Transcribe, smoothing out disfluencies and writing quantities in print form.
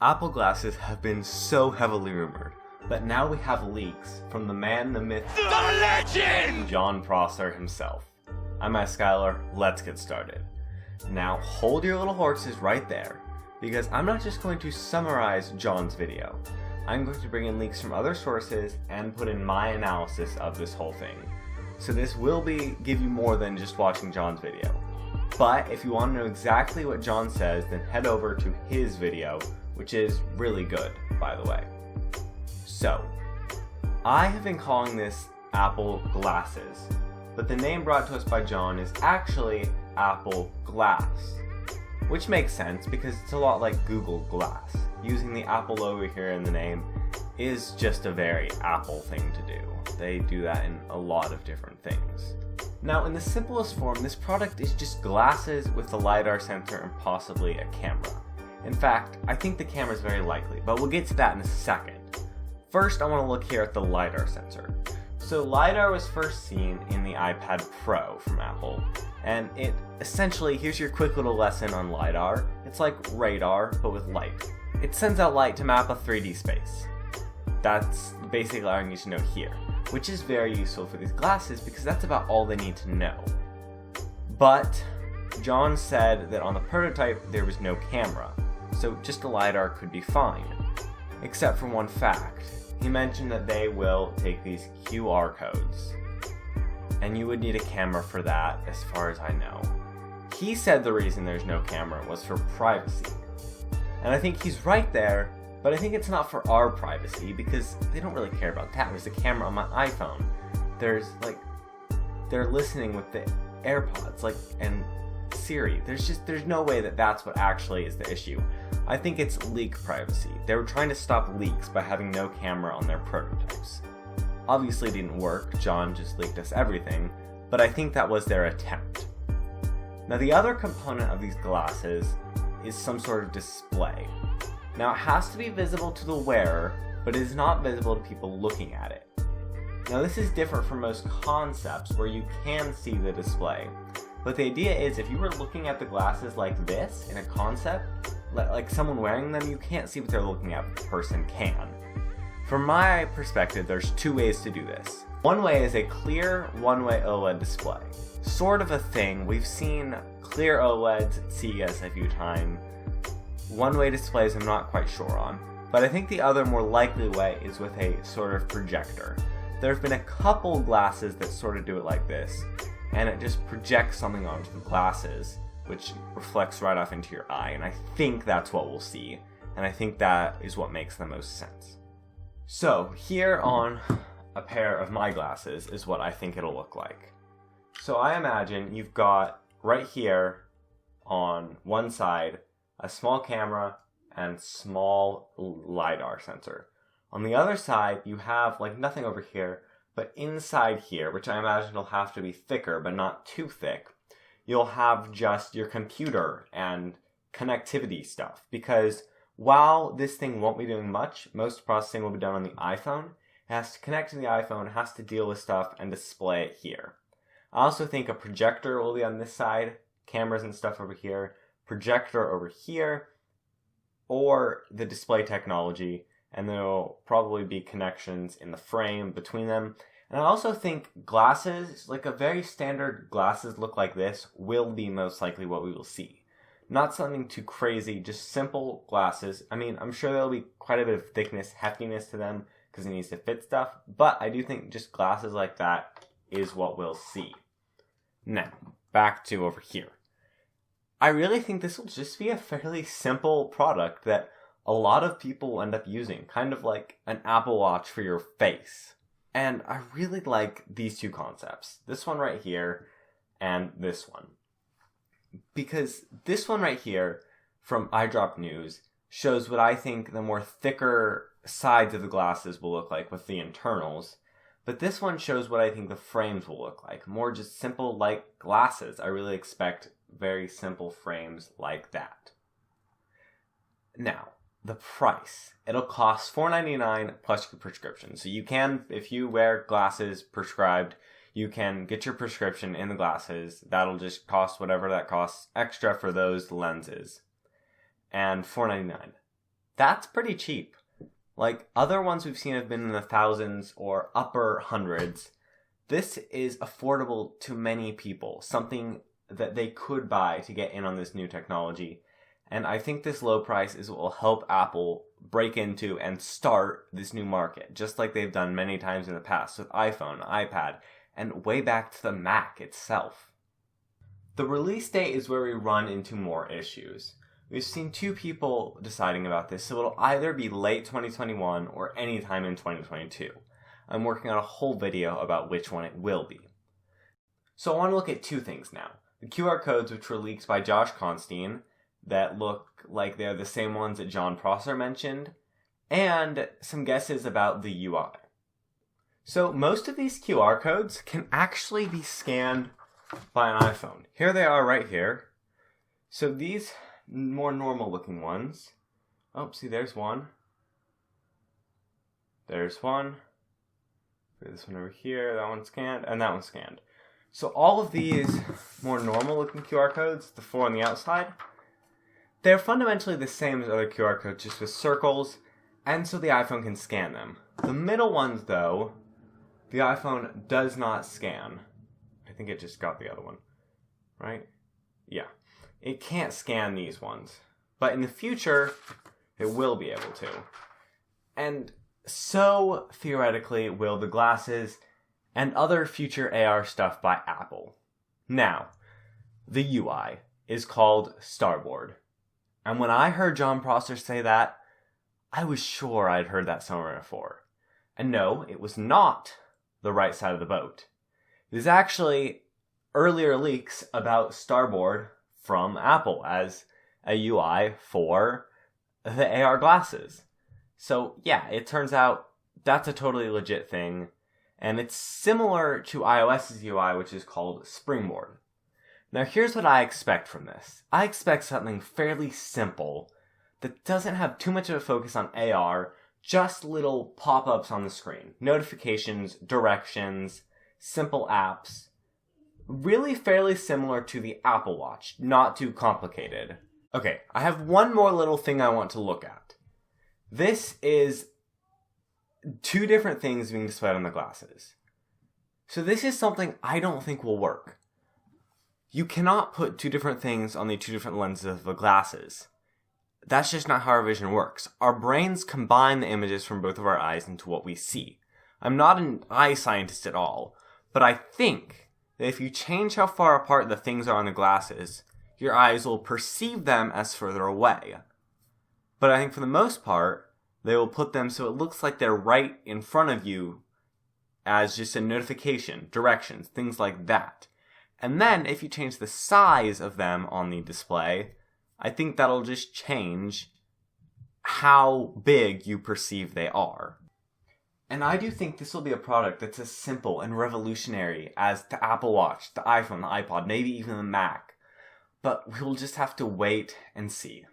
Apple glasses have been so heavily rumored, but now we have leaks from the man, the myth, the legend, Jon Prosser himself. I'm Matt Skylar, let's get started. Now hold your little horses right there, because I'm not just going to summarize Jon's video. I'm going to bring in leaks from other sources and put in my analysis of this whole thing. So this will give you more than just watching Jon's video. But if you want to know exactly what Jon says, then head over to his video, which is really good, by the way. So, I have been calling this Apple Glasses, but the name brought to us by Jon is actually Apple Glass, which makes sense because it's a lot like Google Glass. Using the Apple logo here in the name is just a very Apple thing to do. They do that in a lot of different things. Now, in the simplest form, this product is just glasses with the LiDAR sensor and possibly a camera. In fact, I think the camera is very likely, but we'll get to that in a second. First, I want to look here at the LiDAR sensor. So LiDAR was first seen in the iPad Pro from Apple, and it essentially, here's your quick little lesson on LiDAR. It's like radar, but with light. It sends out light to map a 3D space. That's basically all I need to know here, which is very useful for these glasses because that's about all they need to know. But Jon said that on the prototype there was no camera, so just a LiDAR could be fine. Except for one fact. He mentioned that they will take these QR codes, and you would need a camera for that, as far as I know. He said the reason there's no camera was for privacy. And I think he's right there, but I think it's not for our privacy because they don't really care about that. There's a camera on my iPhone. They're listening with the AirPods, and Siri. There's no way that that's what actually is the issue. I think it's leak privacy. They were trying to stop leaks by having no camera on their prototypes. Obviously it didn't work, Jon just leaked us everything, but I think that was their attempt. Now the other component of these glasses is some sort of display. Now it has to be visible to the wearer, but it is not visible to people looking at it. Now this is different from most concepts where you can see the display. But the idea is if you were looking at the glasses like this in a concept, like someone wearing them, you can't see what they're looking at, but the person can. From my perspective, there's two ways to do this. One way is a clear one-way OLED display. Sort of a thing. We've seen clear OLEDs at CES a few times. One-way displays I'm not quite sure on. But I think the other more likely way is with a sort of projector. There have been a couple glasses that sort of do it like this, and it just projects something onto the glasses, which reflects right off into your eye, and I think that's what we'll see, and I think that is what makes the most sense. So, here on a pair of my glasses is what I think it'll look like. So I imagine you've got, right here, on one side, a small camera and small LiDAR sensor. On the other side, you have, nothing over here, but inside here, which I imagine will have to be thicker, but not too thick, you'll have just your computer and connectivity stuff. Because while this thing won't be doing much, most processing will be done on the iPhone. It has to connect to the iPhone, it has to deal with stuff, and display it here. I also think a projector will be on this side, cameras and stuff over here, projector over here, or the display technology, and there will probably be connections in the frame between them. And I also think glasses, like a very standard glasses look like this, will be most likely what we will see. Not something too crazy, just simple glasses. I mean, I'm sure there'll be quite a bit of thickness, heftiness to them, because it needs to fit stuff, but I do think just glasses like that is what we'll see. Now, back to over here. I really think this will just be a fairly simple product that a lot of people will end up using, kind of like an Apple Watch for your face. And I really like these two concepts, this one right here and this one. Because this one right here from iDrop News shows what I think the more thicker sides of the glasses will look like with the internals. But this one shows what I think the frames will look like, more just simple like glasses. I really expect very simple frames like that. Now, the price. It'll cost $4.99 plus your prescription. So you can, if you wear glasses prescribed, you can get your prescription in the glasses. That'll just cost whatever that costs extra for those lenses. And $4.99. That's pretty cheap. Like, other ones we've seen have been in the thousands or upper hundreds. This is affordable to many people, something that they could buy to get in on this new technology. And I think this low price is what will help Apple break into and start this new market, just like they've done many times in the past with iPhone, iPad, and way back to the Mac itself. The release date is where we run into more issues. We've seen two people deciding about this, so it'll either be late 2021 or anytime in 2022. I'm working on a whole video about which one it will be. So I want to look at two things now. The QR codes, which were leaked by Josh Constine, that look like they're the same ones that Jon Prosser mentioned, and some guesses about the UI. So most of these QR codes can actually be scanned by an iPhone. Here they are right here. So these more normal looking ones. Oh, see, there's one. There's one. This one over here, that one's scanned, and that one's scanned. So all of these more normal looking QR codes, the four on the outside, they're fundamentally the same as other QR codes, just with circles, and so the iPhone can scan them. The middle ones, though, the iPhone does not scan. I think it just got the other one, right? Yeah. It can't scan these ones. But in the future, it will be able to. And so, theoretically, will the glasses and other future AR stuff by Apple. Now, the UI is called Starboard. And when I heard Jon Prosser say that, I was sure I'd heard that somewhere before. And no, it was not the right side of the boat. It was actually earlier leaks about Starboard from Apple as a UI for the AR glasses. So yeah, it turns out that's a totally legit thing, and it's similar to iOS's UI, which is called Springboard. Now here's what I expect from this. I expect something fairly simple that doesn't have too much of a focus on AR, just little pop-ups on the screen, notifications, directions, simple apps. Really fairly similar to the Apple Watch, not too complicated. Okay, I have one more little thing I want to look at. This is two different things being displayed on the glasses. So this is something I don't think will work. You cannot put two different things on the two different lenses of the glasses. That's just not how our vision works. Our brains combine the images from both of our eyes into what we see. I'm not an eye scientist at all, but I think that if you change how far apart the things are on the glasses, your eyes will perceive them as further away. But I think for the most part, they will put them so it looks like they're right in front of you as just a notification, directions, things like that. And then if you change the size of them on the display, I think that'll just change how big you perceive they are. And I do think this will be a product that's as simple and revolutionary as the Apple Watch, the iPhone, the iPod, maybe even the Mac. But we'll just have to wait and see.